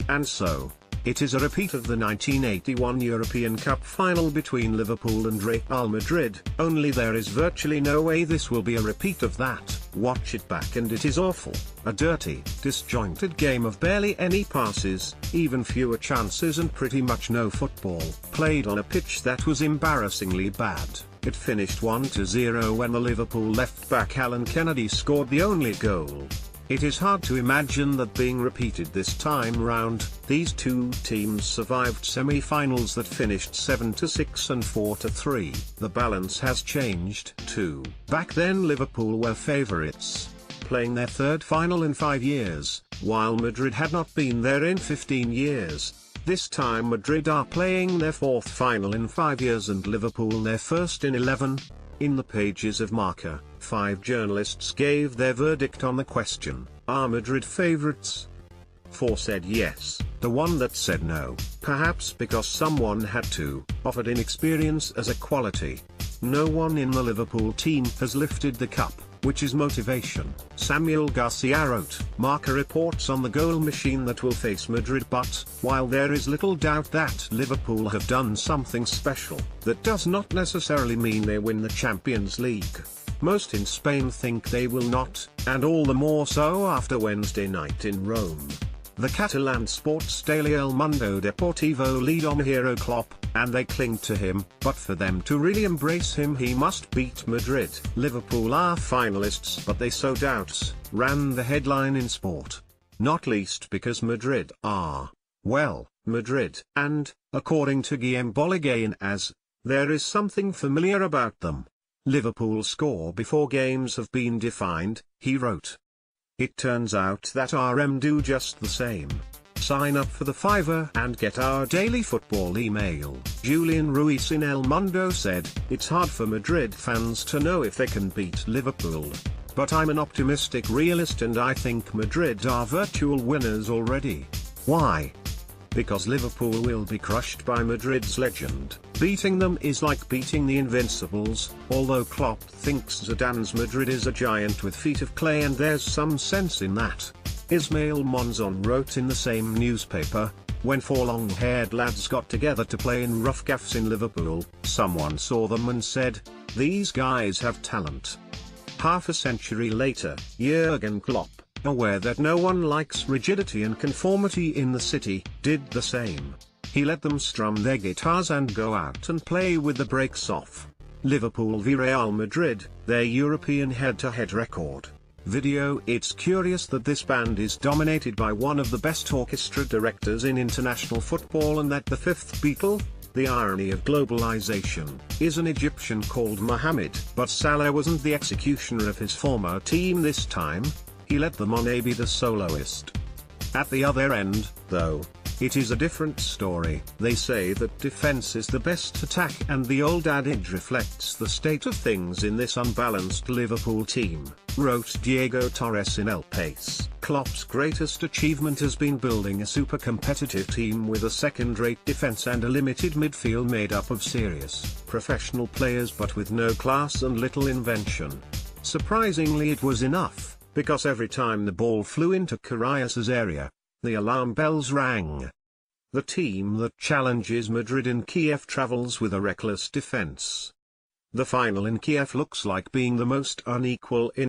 And so, it is a repeat of the 1981 European Cup final between Liverpool and Real Madrid, only there is virtually no way this will be a repeat of that. Watch it back and it is awful. A dirty, disjointed game of barely any passes, even fewer chances and pretty much no football, played on a pitch that was embarrassingly bad. It finished 1-0 when the Liverpool left-back Alan Kennedy scored the only goal. It is hard to imagine that being repeated this time round. These two teams survived semi-finals that finished 7-6 and 4-3. The balance has changed too. Back then Liverpool were favourites, playing their third final in 5 years, while Madrid had not been there in 15 years. This time Madrid are playing their fourth final in 5 years and Liverpool their first in 11. In the pages of Marca, 5 journalists gave their verdict on the question, are Madrid favourites? 4 said yes, the one that said no, perhaps because someone had to, offered inexperience as a quality. No one in the Liverpool team has lifted the cup, which is motivation. Samuel Garcia wrote, Marca reports on the goal machine that will face Madrid, but, while there is little doubt that Liverpool have done something special, that does not necessarily mean they win the Champions League. Most in Spain think they will not, and all the more so after Wednesday night in Rome. The Catalan sports daily El Mundo Deportivo lead on hero Klopp, and they cling to him, but for them to really embrace him he must beat Madrid. Liverpool are finalists but they sow doubts, ran the headline in Sport. Not least because Madrid are, well, Madrid, and, according to Guillem Boligain, there is something familiar about them. Liverpool score before games have been defined, he wrote. It turns out that RM do just the same. Sign up for the Fiverr and get our daily football email. Julian Ruiz in El Mundo said, it's hard for Madrid fans to know if they can beat Liverpool. But I'm an optimistic realist and I think Madrid are virtual winners already. Why? Because Liverpool will be crushed by Madrid's legend. Beating them is like beating the Invincibles, although Klopp thinks Zidane's Madrid is a giant with feet of clay and there's some sense in that. Ismail Monzon wrote in the same newspaper, when 4 long-haired lads got together to play in rough gaffs in Liverpool, someone saw them and said, these guys have talent. Half a century later, Jurgen Klopp, aware that no one likes rigidity and conformity in the city, did the same. He let them strum their guitars and go out and play with the brakes off. Liverpool v Real Madrid, their European head-to-head record. Video. It's curious that this band is dominated by one of the best orchestra directors in international football and that the fifth Beatle, the irony of globalization, is an Egyptian called Mohammed. But Salah wasn't the executioner of his former team this time. He let them on be the soloist. At the other end, though, it is a different story. They say that defense is the best attack and the old adage reflects the state of things in this unbalanced Liverpool team, wrote Diego Torres in El País. Klopp's greatest achievement has been building a super competitive team with a second-rate defense and a limited midfield made up of serious, professional players but with no class and little invention. Surprisingly it was enough, because every time the ball flew into Karius's area, the alarm bells rang. The team that challenges Madrid in Kiev travels with a reckless defense. The final in Kiev looks like being the most unequal in